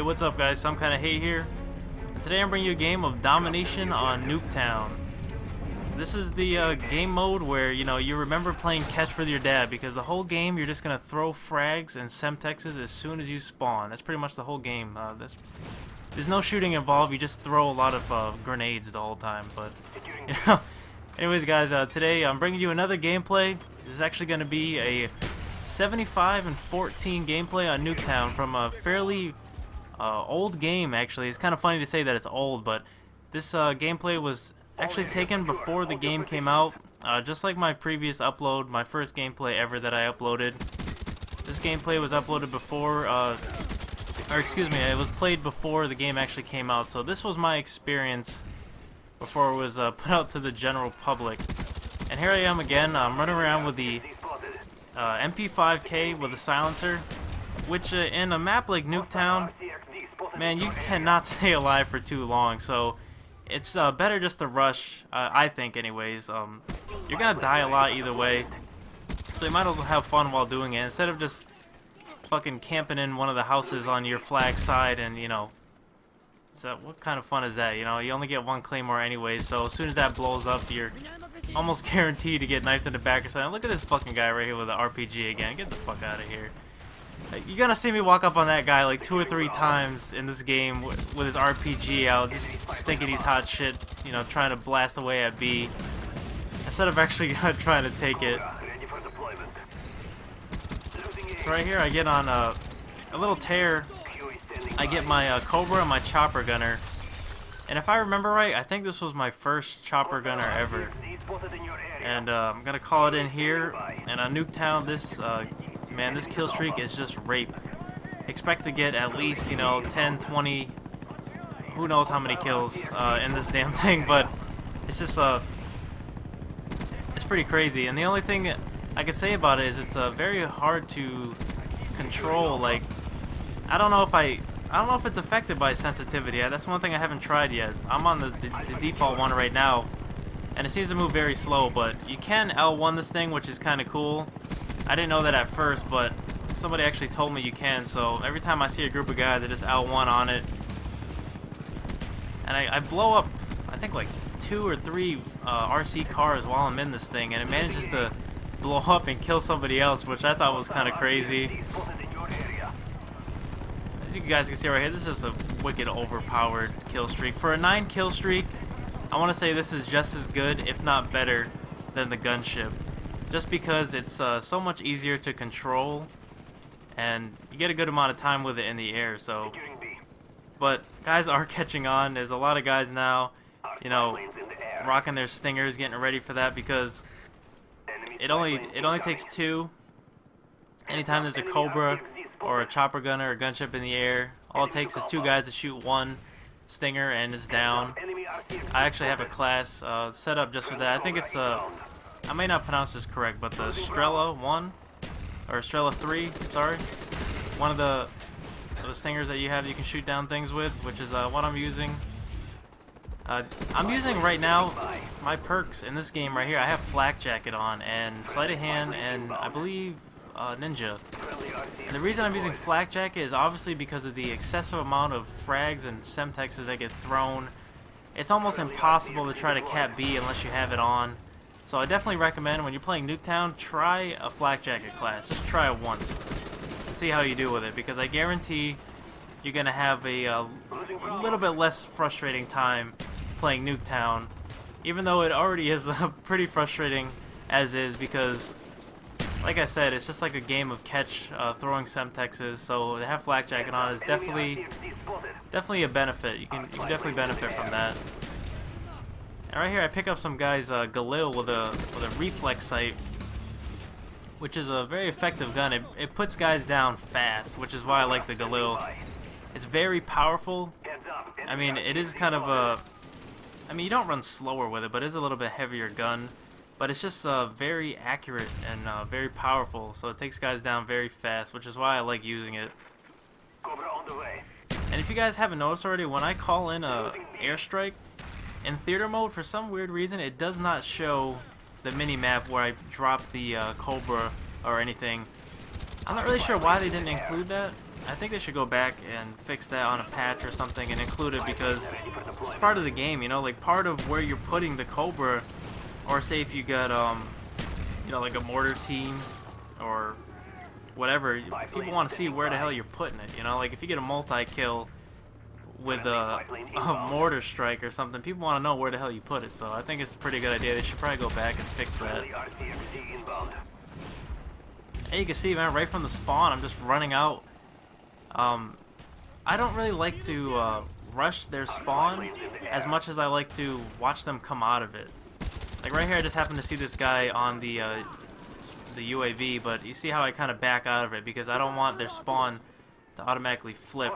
What's up guys, Some Kinda Hate here, and today I'm bringing you a game of domination on Nuketown. This is the game mode where, you remember playing catch with your dad, because the whole game you're just gonna throw frags and semtexes as soon as you spawn. That's pretty much the whole game. There's no shooting involved, you just throw a lot of grenades the whole time, but, Anyways guys, today I'm bringing you another gameplay. This is actually gonna be a 75-14 gameplay on Nuketown from a fairly old game. Actually, it's kind of funny to say that it's old, but this gameplay was actually taken before the game came out, just like my previous upload, my first gameplay ever that I uploaded. This gameplay was uploaded before, or excuse me, it was played before the game actually came out, so this was my experience before it was put out to the general public. And here I am again. I'm running around with the MP5K with a silencer, which in a map like Nuketown, man, you cannot stay alive for too long, so it's better just to rush, I think anyways. You're gonna die a lot either way, so you might as well have fun while doing it, instead of just fucking camping in one of the houses on your flag side and, so what kind of fun is that? You only get one claymore anyways, so as soon as that blows up, you're almost guaranteed to get knifed in the back or something. Look at this fucking guy right here with an RPG again. Get the fuck out of here. You're gonna see me walk up on that guy like 2 or 3 times in this game with his RPG out, just thinking he's hot shit, trying to blast away at B, instead of actually trying to take it. So right here I get on a little tear. I get my Cobra and my chopper gunner. And if I remember right, I think this was my first chopper gunner ever. And I'm gonna call it in here. And on Nuketown, man, this kill streak is just rape. Expect to get at least, 10, 20, who knows how many kills in this damn thing. But it's just, it's pretty crazy. And the only thing I could say about it is it's very hard to control. Like, I don't know if it's affected by sensitivity. That's one thing I haven't tried yet. I'm on the default one right now, and it seems to move very slow, but you can L1 this thing, which is kind of cool. I didn't know that at first, but somebody actually told me you can, so every time I see a group of guys, I just L1 on it. And I blow up, I think like 2 or 3 RC cars while I'm in this thing, and it manages to blow up and kill somebody else, which I thought was kind of crazy. You guys can see right here, this is a wicked overpowered kill streak. For a 9 kill streak, I want to say this is just as good, if not better, than the gunship. Just because it's so much easier to control, and you get a good amount of time with it in the air. So, but guys are catching on. There's a lot of guys now, rocking their stingers, getting ready for that, because it only takes 2. Anytime there's a Cobra or a chopper gunner or a gunship in the air, all it takes is 2 guys to shoot 1 stinger and it's down. I actually have a class set up just for that. I think it's I may not pronounce this correct, but the Strela 1 or Strela 3, sorry, one of the stingers that you can shoot down things with, which is what I'm using. I'm using right now my perks in this game right here. I have Flak Jacket on and Sleight of Hand and I believe Ninja. And the reason I'm using Flak Jacket is obviously because of the excessive amount of frags and semtexes that get thrown. It's almost impossible to try to cap B unless you have it on. So I definitely recommend, when you're playing Nuketown, try a Flak Jacket class. Just try it once and see how you do with it, because I guarantee you're gonna have a little bit less frustrating time playing Nuketown, even though it already is pretty frustrating as is, because like I said, it's just like a game of catch, throwing semtexes. So to have Flak Jacket on is definitely a benefit. You can definitely benefit from that. And right here, I pick up some guy's Galil with a reflex sight, which is a very effective gun. It puts guys down fast, which is why I like the Galil. It's very powerful. I mean, it is kind of a, you don't run slower with it, but it is a little bit heavier gun. But it's just very accurate and very powerful, so it takes guys down very fast, which is why I like using it. And if you guys haven't noticed already, when I call in a airstrike in theater mode, for some weird reason, it does not show the mini-map where I drop the Cobra or anything. I'm not really sure why they didn't include that. I think they should go back and fix that on a patch or something and include it, because it's part of the game, you know, like part of where you're putting the Cobra, or say if you got you know, like a mortar team or whatever, people want to see where the hell you're putting it, you know, like if you get a multi-kill with a mortar strike or something, people want to know where the hell you put it. So I think it's a pretty good idea. They should probably go back and fix that. Hey, you can see, man, right from the spawn, I'm just running out. I don't really like to rush their spawn as much as I like to watch them come out of it. Like right here, I just happened to see this guy on the UAV, but you see how I kind of back out of it because I don't want their spawn to automatically flip.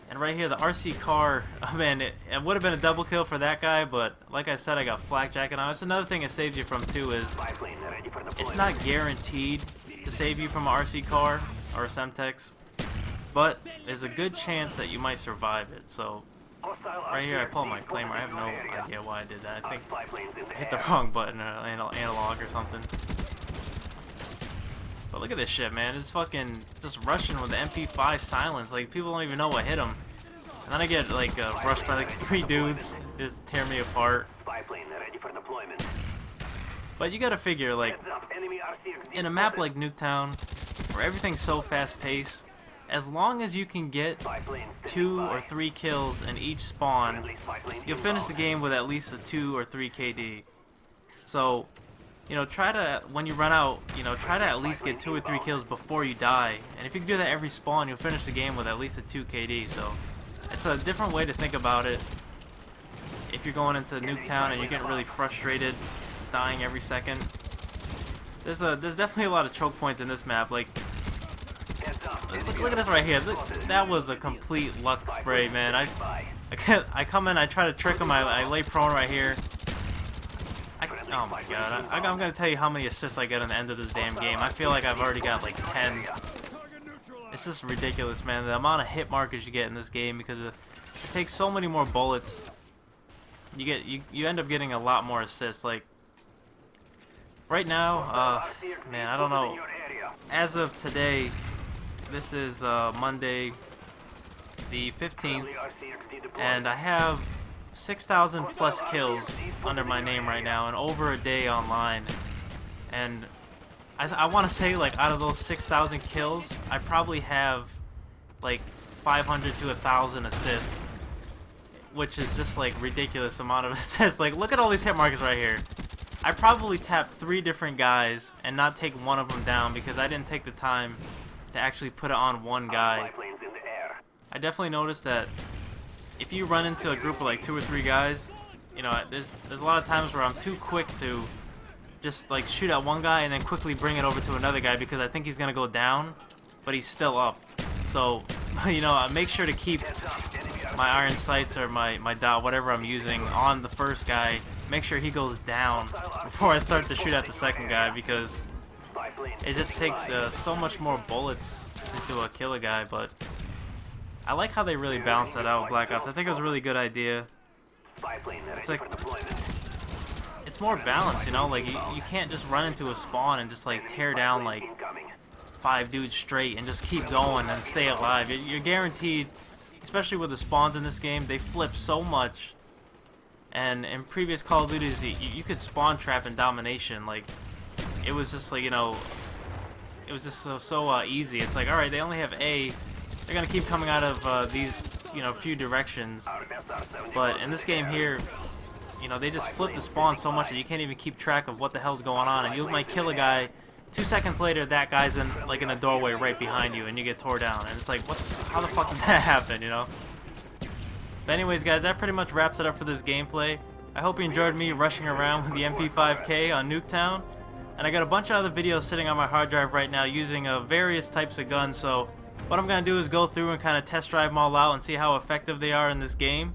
And right here, the RC car, oh man, it would have been a double kill for that guy, but like I said, I got flak jacket on. It's another thing it saves you from too, is it's not guaranteed to save you from an RC car or a Semtex, but there's a good chance that you might survive it. So right here, I pull my claimer. I have no idea why I did that. I think I hit the wrong button, analog or something. But look at this shit, man. It's fucking just rushing with the MP5 silence. Like, people don't even know what hit them. And then I get, like, rushed by, like, 3 dudes. Just tear me apart. But you gotta figure, like, in a map like Nuketown, where everything's so fast-paced, as long as you can get 2 or 3 kills in each spawn, you'll finish the game with at least a 2 or 3 KD. So, you know, try to, when you run out, you know, try to at least get 2 or 3 kills before you die. And if you can do that every spawn, you'll finish the game with at least a 2 KD. So, it's a different way to think about it. If you're going into Nuketown and you're getting really frustrated, dying every second, there's definitely a lot of choke points in this map. Like, look at this right here. That was a complete luck spray, man. I come in, I try to trick him, I lay prone right here. Oh my god, I'm gonna tell you how many assists I get on the end of this damn game. I feel like I've already got like 10. It's just ridiculous, man, the amount of hit markers you get in this game, because it takes so many more bullets. You end up getting a lot more assists. Like, right now, man, I don't know. As of today, this is Monday the 15th, and I have 6,000 plus kills under my name right now, and over a day online. And I want to say, like, out of those 6,000 kills, I probably have like 500 to 1,000 assists, which is just like ridiculous amount of assists. Like, look at all these hit markers right here. I probably tapped 3 different guys and not take one of them down because I didn't take the time to actually put it on one guy. I definitely noticed that if you run into a group of like 2 or 3 guys, you know, there's a lot of times where I'm too quick to just like shoot at one guy and then quickly bring it over to another guy because I think he's gonna go down, but he's still up. So, you know, I make sure to keep my iron sights or my dot, whatever I'm using, on the first guy. Make sure he goes down before I start to shoot at the second guy, because it just takes so much more bullets to kill a guy. But I like how they really balanced that out with Black Ops. I think it was a really good idea. It's like, it's more balanced, you know? Like, you can't just run into a spawn and just like tear down like 5 dudes straight and just keep going and stay alive. You're guaranteed, especially with the spawns in this game, they flip so much. And in previous Call of Duties, you could spawn trap in domination. Like, it was just like, you know, it was just so easy. It's like, alright, they only have A. They're gonna keep coming out of these, you know, few directions. But in this game here, you know, they just flip the spawn so much that you can't even keep track of what the hell's going on. And you might kill a guy, 2 seconds later, that guy's in like in a doorway right behind you, and you get tore down. And it's like, what? How the fuck did that happen? You know. But anyways, guys, that pretty much wraps it up for this gameplay. I hope you enjoyed me rushing around with the MP5K on Nuketown. And I got a bunch of other videos sitting on my hard drive right now using various types of guns. So what I'm going to do is go through and kind of test drive them all out and see how effective they are in this game.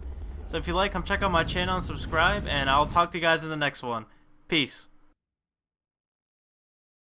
So if you like, come check out my channel and subscribe, and I'll talk to you guys in the next one. Peace.